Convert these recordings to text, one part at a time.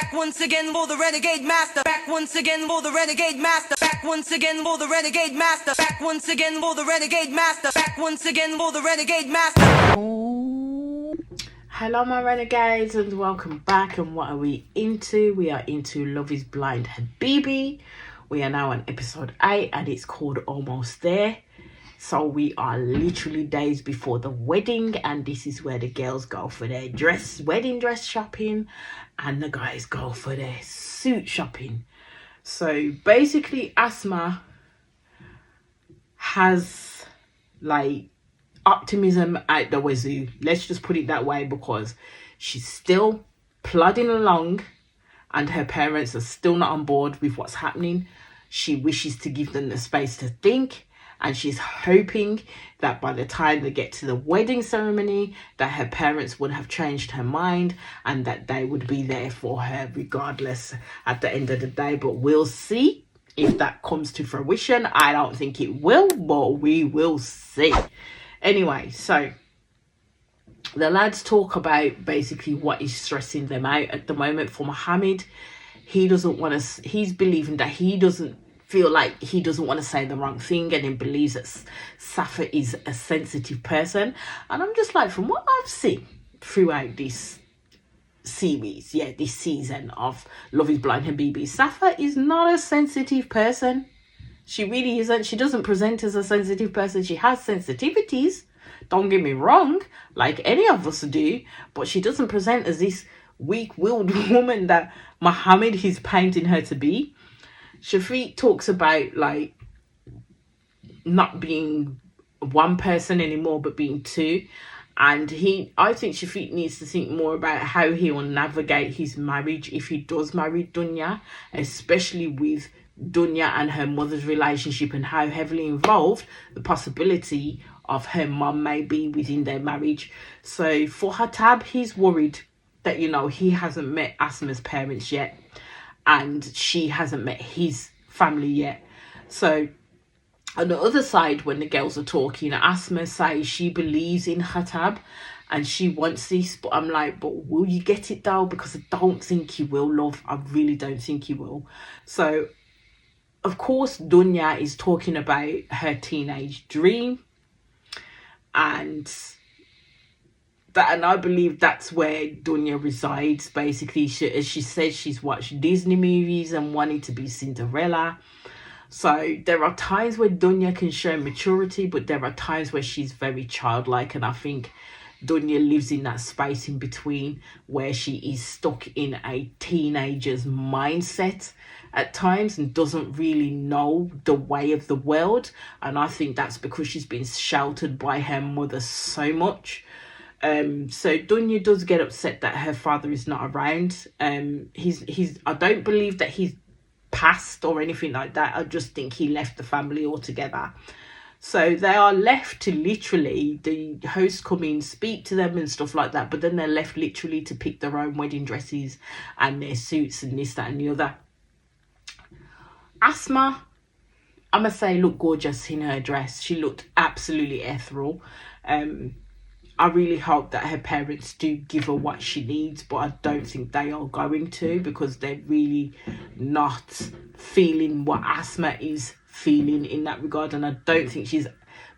Back once again for the renegade master. Back once again for the renegade master. Back once again for the renegade master. Back once again for the renegade master. Back once again for the renegade master. Hello my renegades and welcome back. And what are we into? We are into Love is Blind Habibi. We are now on episode 8 and it's called Almost There. So we are literally days before the wedding, and this is where the girls go for their wedding dress shopping and the guys go for their suit shopping. So basically Asma has like optimism at the wazoo. Let's just put it that way, because she's still plodding along and her parents are still not on board with what's happening. She wishes to give them the space to think, and she's hoping that by the time they get to the wedding ceremony that her parents would have changed her mind and that they would be there for her regardless at the end of the day. But we'll see if that comes to fruition. I don't think it will, but we will see. Anyway, so the lads talk about basically what is stressing them out at the moment. For Mohammed, he's believing that he doesn't feel like he doesn't want to say the wrong thing, and he believes that Safa is a sensitive person. And I'm just like, from what I've seen throughout this series, this season of Love is Blind Habibi, Safa is not a sensitive person. She really isn't. She doesn't present as a sensitive person. She has sensitivities, don't get me wrong, like any of us do, but she doesn't present as this weak-willed woman that Mohammed is painting her to be. Shafiq talks about like not being one person anymore but being two, and I think Shafiq needs to think more about how he will navigate his marriage if he does marry Dunya, especially with Dunya and her mother's relationship and how heavily involved the possibility of her mum may be within their marriage. So for Hatab, he's worried that he hasn't met Asma's parents yet, and she hasn't met his family yet. So on the other side, when the girls are talking, Asma says she believes in Hatab and she wants this, but I'm like, but will you get it though? Because I don't think you will, love. I really don't think you will. So of course Dunya is talking about her teenage dream, and I believe that's where Dunya resides. Basically, she says she's watched Disney movies and wanted to be Cinderella. So there are times where Dunya can show maturity, but there are times where she's very childlike, and I think Dunya lives in that space in between where she is stuck in a teenager's mindset at times and doesn't really know the way of the world. And I think that's because she's been sheltered by her mother so much. So Dunya does get upset that her father is not around. He's I don't believe that he's passed or anything like that. I just think he left the family altogether. So they are left to literally, the hosts come in, speak to them and stuff like that, but then they're left literally to pick their own wedding dresses and their suits and this, that and the other. Asma, I must say, looked gorgeous in her dress. She looked absolutely ethereal. I really hope that her parents do give her what she needs, but I don't think they are going to, because they're really not feeling what Asma is feeling in that regard, and I don't think she's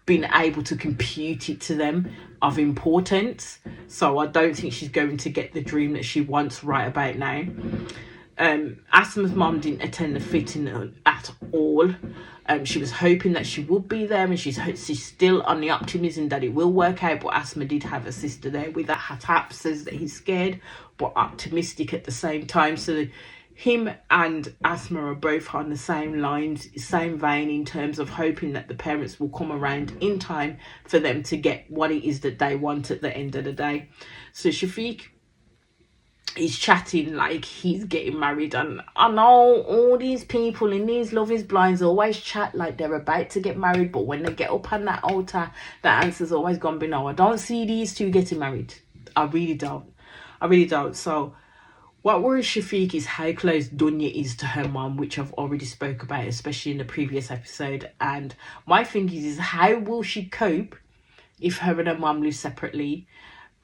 been able to compute it to them of importance. So I don't think she's going to get the dream that she wants right about now. Asma's mom didn't attend the fitting at all. She was hoping that she would be there, and she's still on the optimism that it will work out. But Asma did have a sister there with that. Hatap says that he's scared but optimistic at the same time. So him and Asma are both on the same lines, same vein, in terms of hoping that the parents will come around in time for them to get what it is that they want at the end of the day. So Shafiq is chatting like he's getting married, and I know all these people in these Love is Blinds always chat like they're about to get married, but when they get up on that altar, the answer's always gonna be no. I don't see these two getting married. I really don't. So what worries Shafiq is how close Dunya is to her mom, which I've already spoke about, especially in the previous episode. And my thing is how will she cope if her and her mom live separately?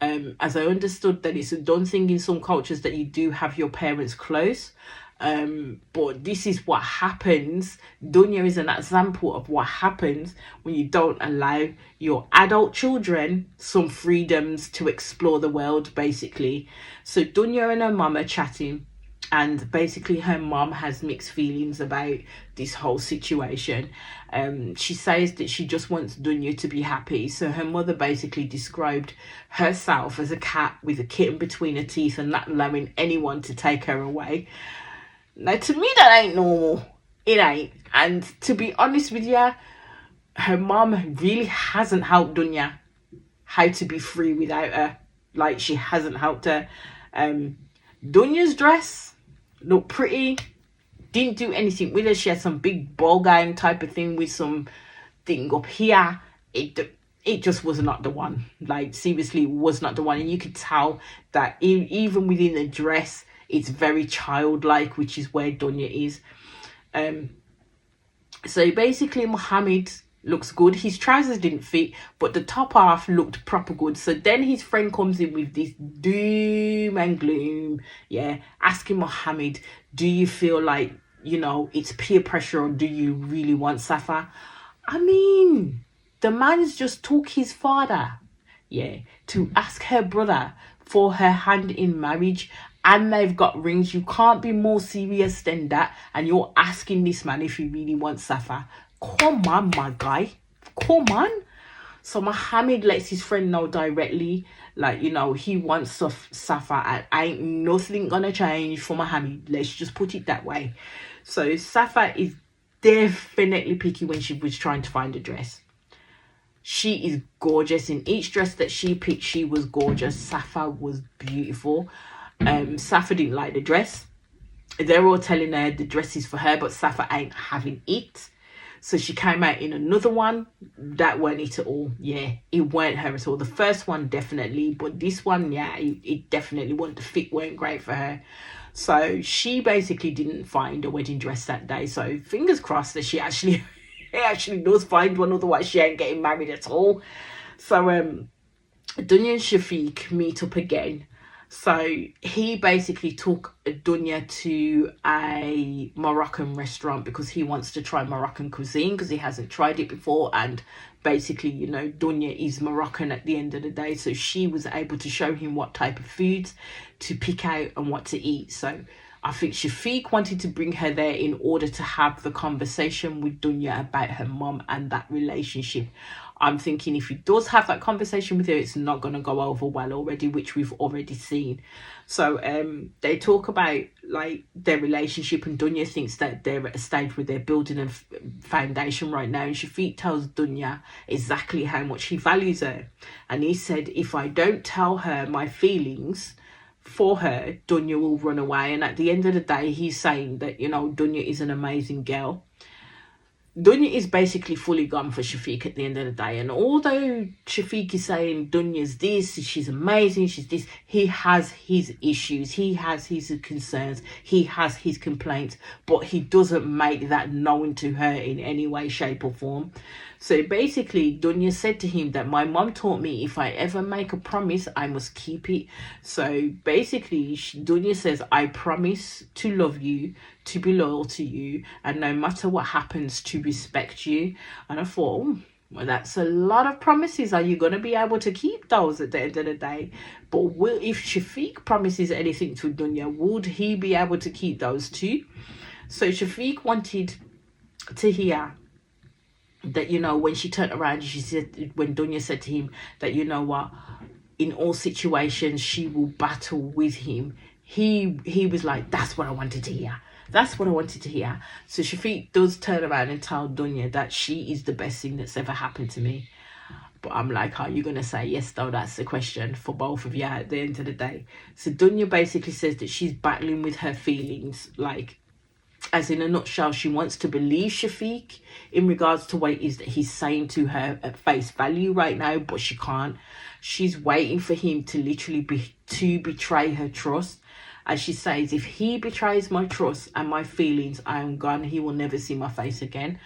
as I understood that it's a done thing in some cultures that you do have your parents close. But this is what happens. Dunya is an example of what happens when you don't allow your adult children some freedoms to explore the world, basically. So Dunya and her mum are chatting, and basically her mom has mixed feelings about this whole situation. She says that she just wants Dunya to be happy. So her mother basically described herself as a cat with a kitten between her teeth and not allowing anyone to take her away. Now, to me, that ain't normal. It ain't. And to be honest with you, her mom really hasn't helped Dunya how to be free without her. Like, she hasn't helped her. Dunya's dress looked pretty. Didn't do anything with her. She had some big ball gown type of thing with some thing up here. It just was not the one. Like, seriously, it was not the one. And you could tell that even within the dress, it's very childlike, which is where Dunya is. So basically, Mohammed looks good. His trousers didn't fit, but the top half looked proper good. So then his friend comes in with this doom and gloom, asking Mohammed, do you feel like, it's peer pressure, or do you really want Safa? I mean, the man's just took his father, to ask her brother for her hand in marriage, and they've got rings. You can't be more serious than that, and you're asking this man if he really wants Safa. Come on, my guy. Come on. So Mohammed lets his friend know directly, like, he wants Safa, and ain't nothing gonna change for Mohammed. Let's just put it that way. So Safa is definitely picky when she was trying to find a dress. She is gorgeous. In each dress that she picked, she was gorgeous. Safa was beautiful. Safa didn't like the dress. They're all telling her the dress is for her, but Safa ain't having it. So she came out in another one. That weren't it at all. It weren't her at all. The first one definitely, but this one, it definitely wasn't. The fit weren't great for her. So she basically didn't find a wedding dress that day. So fingers crossed that she actually does find one, otherwise she ain't getting married at all. So Dunya and Shafiq meet up again. So he basically took Dunya to a Moroccan restaurant because he wants to try Moroccan cuisine because he hasn't tried it before. And basically, Dunya is Moroccan at the end of the day. So she was able to show him what type of foods to pick out and what to eat. So I think Shafiq wanted to bring her there in order to have the conversation with Dunya about her mom and that relationship. I'm thinking if he does have that conversation with her, it's not going to go over well already, which we've already seen. So they talk about like their relationship, and Dunya thinks that they're at a stage where they're building a foundation right now. And Shafiq tells Dunya exactly how much he values her. And he said, if I don't tell her my feelings for her, Dunya will run away. And at the end of the day, he's saying that, Dunya is an amazing girl. Dunya is basically fully gone for Shafiq at the end of the day. And although Shafiq is saying Dunya's this, she's amazing, she's this, he has his issues, he has his concerns, he has his complaints, but he doesn't make that known to her in any way, shape or form. So basically, Dunya said to him that my mom taught me if I ever make a promise, I must keep it. So basically, Dunya says, I promise to love you, to be loyal to you, and no matter what happens, to respect you. And I thought, well, that's a lot of promises. Are you going to be able to keep those at the end of the day? But if Shafiq promises anything to Dunya, would he be able to keep those too? So Shafiq wanted to hear that, when she turned around, she said, when Dunya said to him that, what, in all situations, she will battle with him. He was like, that's what I wanted to hear. That's what I wanted to hear. So Shafiq does turn around and tell Dunya that she is the best thing that's ever happened to me. But I'm like, are you going to say yes, though? That's the question for both of you at the end of the day. So Dunya basically says that she's battling with her feelings, like, as in a nutshell, she wants to believe Shafiq in regards to what it is that he's saying to her at face value right now, but she can't. She's waiting for him to literally betray her trust. As she says, if he betrays my trust and my feelings, I am gone. He will never see my face again.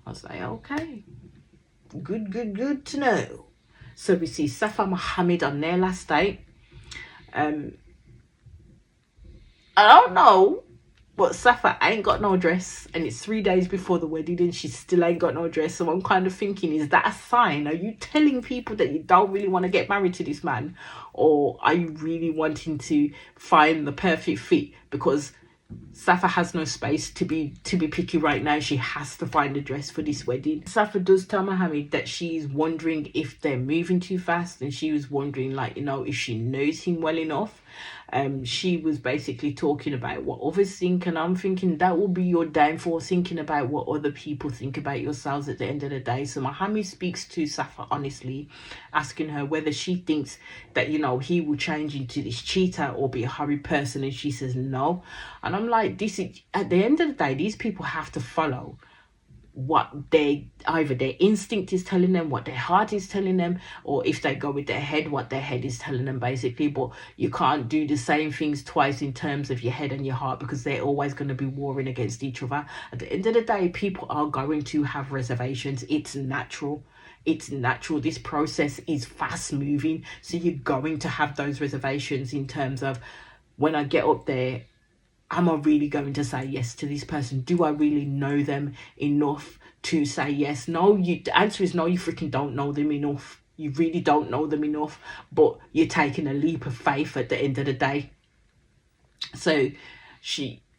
I was like, okay, good to know. So we see Safa Mohammed on their last date. I don't know, but Safa ain't got no dress, and it's 3 days before the wedding and she still ain't got no dress. So I'm kind of thinking, is that a sign? Are you telling people that you don't really want to get married to this man, or are you really wanting to find the perfect fit? Because Safa has no space to be picky right now. She has to find a dress for this wedding. Safa does tell Mohammed that she's wondering if they're moving too fast, and she was wondering, like, you know, if she knows him well enough. She was basically talking about what others think, and I'm thinking that will be your downfall, thinking about what other people think about yourselves at the end of the day. So Mohammed speaks to Safa honestly, asking her whether she thinks that, you know, he will change into this cheater or be a horrid person, and she says no. And I'm like, this is, at the end of the day, these people have to follow what either their instinct is telling them, what their heart is telling them, or if they go with their head, what their head is telling them, basically. But you can't do the same things twice in terms of your head and your heart, because they're always going to be warring against each other. At the end of the day, people are going to have reservations. It's natural. It's natural. This process is fast moving, so you're going to have those reservations in terms of, when I get up there, am I really going to say yes to this person? Do I really know them enough to say yes? No, the answer is no, you freaking don't know them enough. You really don't know them enough, but you're taking a leap of faith at the end of the day. So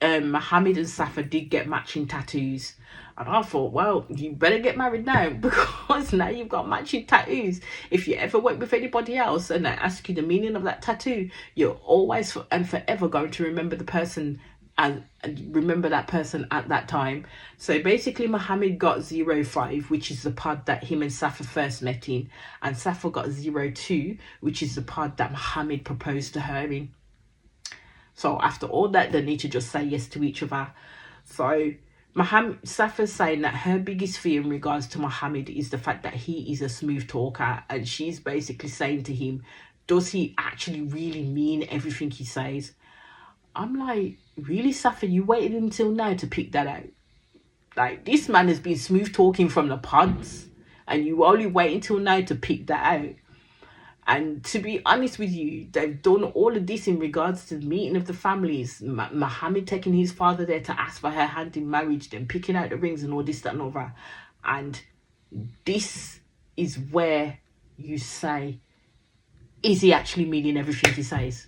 Mohammed and Safa did get matching tattoos. And I thought, well, you better get married now, because now you've got matching tattoos. If you ever went with anybody else and they ask you the meaning of that tattoo, you're always and forever going to remember the person and remember that person at that time. So basically, Mohammed got 05, which is the pod that him and Safa first met in, and Safa got 02, which is the pod that Mohammed proposed to her in. So after all that, they need to just say yes to each other. So Safa's saying that her biggest fear in regards to Mohammed is the fact that he is a smooth talker, and she's basically saying to him, does he actually really mean everything he says? I'm like, really, Safa, you waited until now to pick that out? Like, this man has been smooth talking from the pods, and you only wait until now to pick that out? And to be honest with you, they've done all of this in regards to the meeting of the families. Mohammed taking his father there to ask for her hand in marriage, then picking out the rings and all this, that and all that. And this is where you say, is he actually meaning everything he says?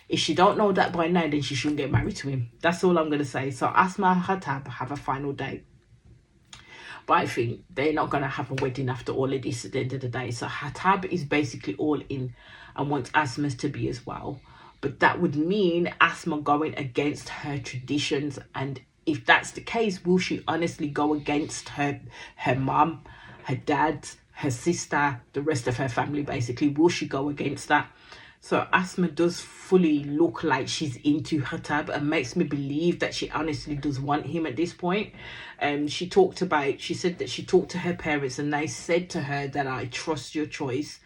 If she don't know that by now, then she shouldn't get married to him. That's all I'm going to say. So Asma and Hatab have a final date. But I think they're not going to have a wedding after all of this at the end of the day. So Hatab is basically all in and wants Asma's to be as well. But that would mean Asma going against her traditions. And if that's the case, will she honestly go against her mum, her dad, her sister, the rest of her family, basically? Will she go against that? So Asma does fully look like she's into Hatab, and makes me believe that she honestly does want him at this point. She said that she talked to her parents and they said to her that, I trust your choice.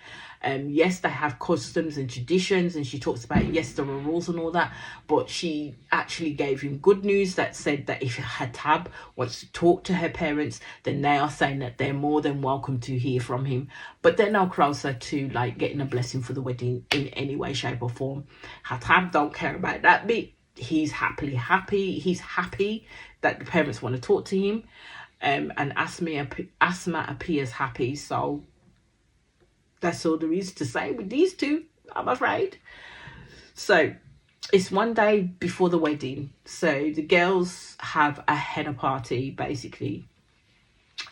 Yes, they have customs and traditions, and she talks about, yes, there are rules and all that, but she actually gave him good news that said that if Hatab wants to talk to her parents, then they are saying that they're more than welcome to hear from him. But they're no closer to like getting a blessing for the wedding in any way, shape or form. Hatab don't care about that bit. He's happy. He's happy that the parents want to talk to him. And Asma appears happy. So that's all there is to say with these two, I'm afraid. So it's one day before the wedding. So the girls have a henna party, basically.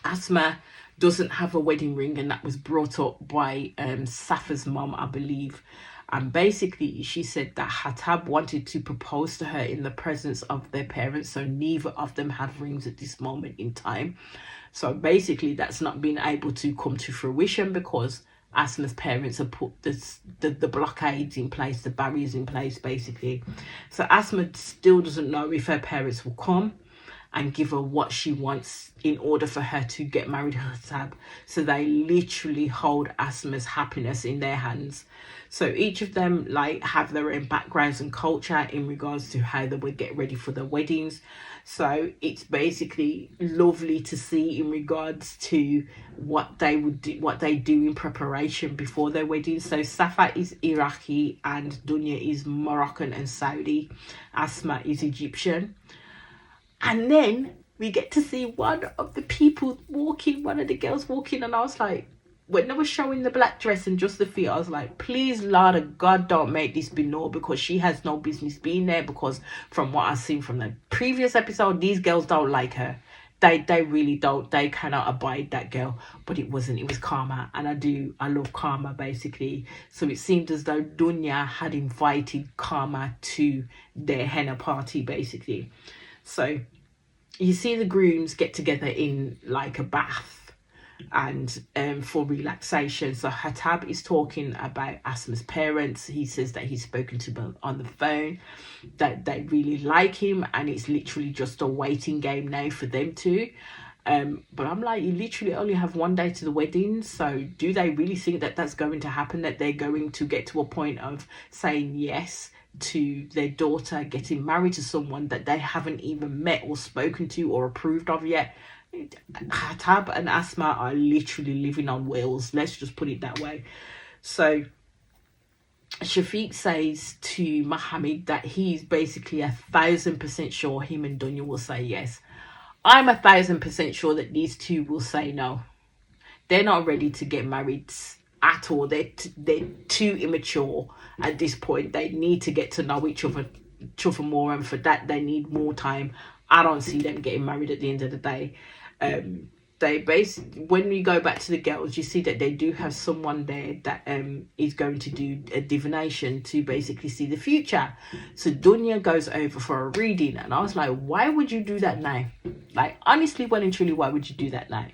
Asma doesn't have a wedding ring, and that was brought up by Safa's mum, I believe. And basically, she said that Hatab wanted to propose to her in the presence of their parents, so neither of them have rings at this moment in time. So basically, that's not been able to come to fruition because Asma's parents have put the blockades in place, the barriers in place, basically. So Asma still doesn't know if her parents will come. and give her what she wants in order for her to get married to Hatab. So they literally hold Asma's happiness in their hands. So each of them like have their own backgrounds and culture in regards to how they would get ready for their weddings. So it's basically lovely to see in regards to what they would do, what they do in preparation before their wedding. So Safa is Iraqi and Dunya is Moroccan and Saudi. Asma is Egyptian. And then we get to see one of the people walking, one of the girls walking, and I was like, when they were showing the black dress and just the feet, I was like, please, Lord of God, don't make this be Noor, because she has no business being there, because from what I've seen from the previous episode, these girls don't like her. They really don't. They cannot abide that girl. But it wasn't. It was Karma. And I love Karma, basically. So it seemed as though Dunya had invited Karma to their henna party, basically. So you see the grooms get together in like a bath and for relaxation. So Hatab is talking about Asma's parents. He says that he's spoken to them on the phone, that they really like him, and it's literally just a waiting game now for them to. But I'm like, you literally only have one day to the wedding, so do they really think that that's going to happen, that they're going to get to a point of saying yes to their daughter getting married to someone that they haven't even met or spoken to or approved of yet? Hatab and Asma are literally living on wheels, let's just put it that way. So Shafiq says to Mohammed that he's basically 1,000% sure him and Dunya will say yes. I'm 1,000% sure that these two will say no. They're not ready to get married at all. They're too immature at this point. They need to get to know each other more, and for that they need more time. I don't see them getting married at the end of the day. When we go back to the girls, you see that they do have someone there that is going to do a divination to basically see the future. So Dunya goes over for a reading, and I was like, why would you do that now? Like, honestly, well and truly, why would you do that now?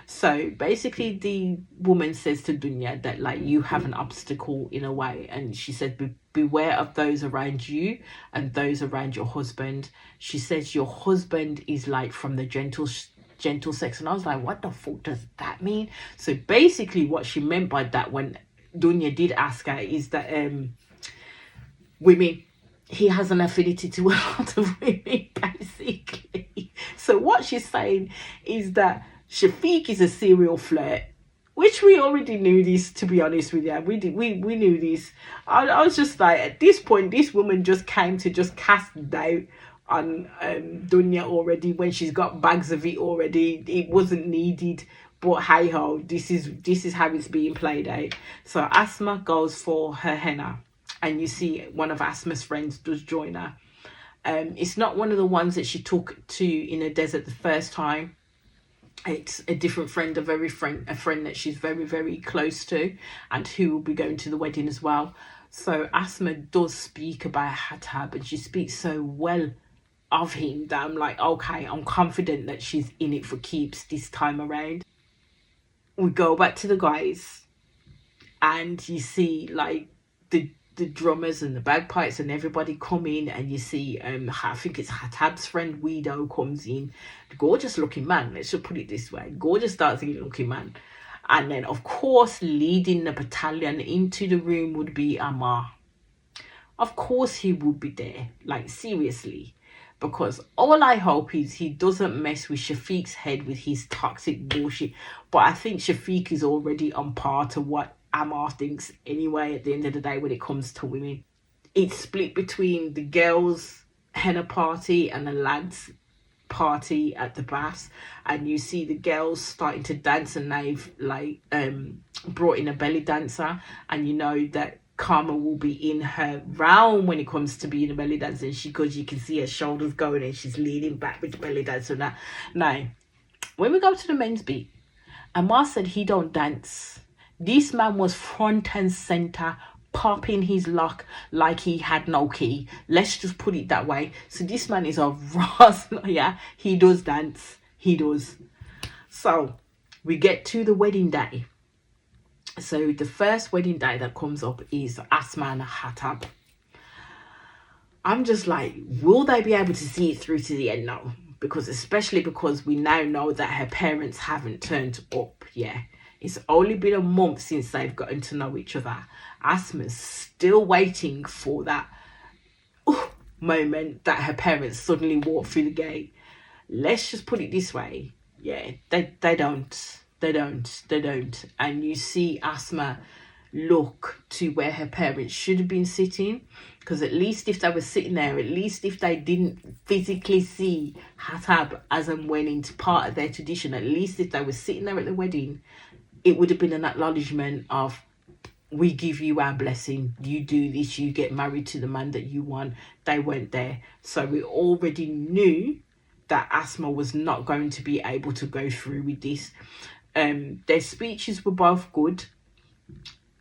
So basically the woman says to Dunya that like, you have an obstacle in a way, and she said, beware of those around you and those around your husband. She says your husband is like from the gentle sex, and I was like, what the fuck does that mean? So basically what she meant by that, when Dunya did ask her, is that women, he has an affinity to a lot of women, basically. So what she's saying is that Shafiq is a serial flirt, which we already knew this, to be honest with you. We knew this. I was just like, at this point, this woman just came to just cast doubt on Dunya already, when she's got bags of it already. It wasn't needed, but hey ho, this is how it's being played out. So Asma goes for her henna, and you see one of Asma's friends does join her. It's not one of the ones that she took to in a desert the first time. It's a different friend, a friend that she's very, very close to, and who will be going to the wedding as well. So Asma does speak about Hatab, and she speaks so well of him that I'm like, okay, I'm confident that she's in it for keeps this time around. We go back to the guys, and you see like the drummers and the bagpipes and everybody come in, and you see I think it's Hatab's friend Guido comes in, gorgeous looking man, let's just put it this way, gorgeous dancing looking man. And then of course leading the battalion into the room would be Amar. Of course he would be there, like seriously, because all I hope is he doesn't mess with Shafiq's head with his toxic bullshit. But I think Shafiq is already on par to what Amar thinks anyway at the end of the day when it comes to women. It's split between the girls' henna party and the lads' party at the baths, and you see the girls starting to dance, and they've like brought in a belly dancer, and you know that Karma will be in her realm when it comes to being a belly dancer, because you can see her shoulders going and she's leaning back with the belly dancer. Now when we go to the men's beat, Amar said he don't dance. This man was front and center, popping his lock like he had no key. Let's just put it that way. So this man is a Ross. Yeah, he does dance. He does. So we get to the wedding day. So the first wedding day that comes up is Asma and Hatab. I'm just like, will they be able to see it through to the end now? because especially because we now know that her parents haven't turned up. Yeah, it's only been a month since they've gotten to know each other. Asma's still waiting for that moment that her parents suddenly walk through the gate. Let's just put it this way, yeah, they don't, and you see Asma look to where her parents should have been sitting, because at least if they were sitting there, at least if they didn't physically see Hatab as and when into part of their tradition, at least if they were sitting there at the wedding, it would have been an acknowledgement of, we give you our blessing, you do this, you get married to the man that you want. They weren't there, so we already knew that Asma was not going to be able to go through with this. Their speeches were both good.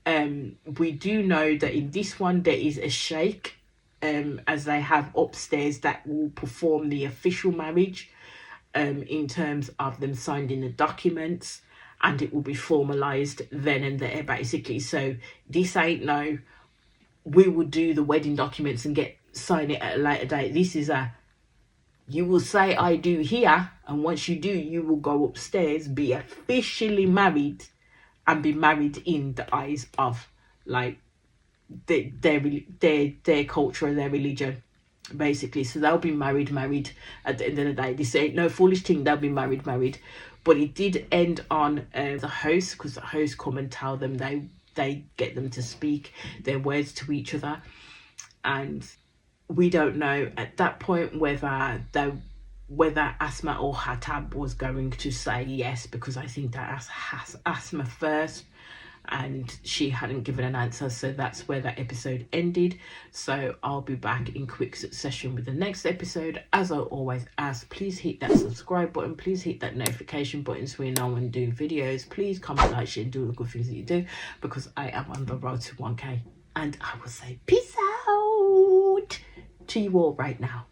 We do know that in this one there is a sheikh, as they have upstairs, that will perform the official marriage, in terms of them signing the documents, and it will be formalized then and there, basically. So this ain't no, we will do the wedding documents and sign it at a later date. This is a, you will say I do here, and once you do, you will go upstairs, be officially married, and be married in the eyes of like their culture and their religion, basically. So they'll be married at the end of the day. This ain't no foolish thing, they'll be married. But it did end on the host, because the host come and tell them, they get them to speak their words to each other, and we don't know at that point whether Asma or Hatab was going to say yes, because I think that Asma first, and she hadn't given an answer, so that's where that episode ended. So I'll be back in quick succession with the next episode. As I always ask, please hit that subscribe button, please hit that notification button so we know when doing videos. Please comment, like, share, and do all the good things that you do, because I am on the road to 1k, and I will say peace out to you all right now.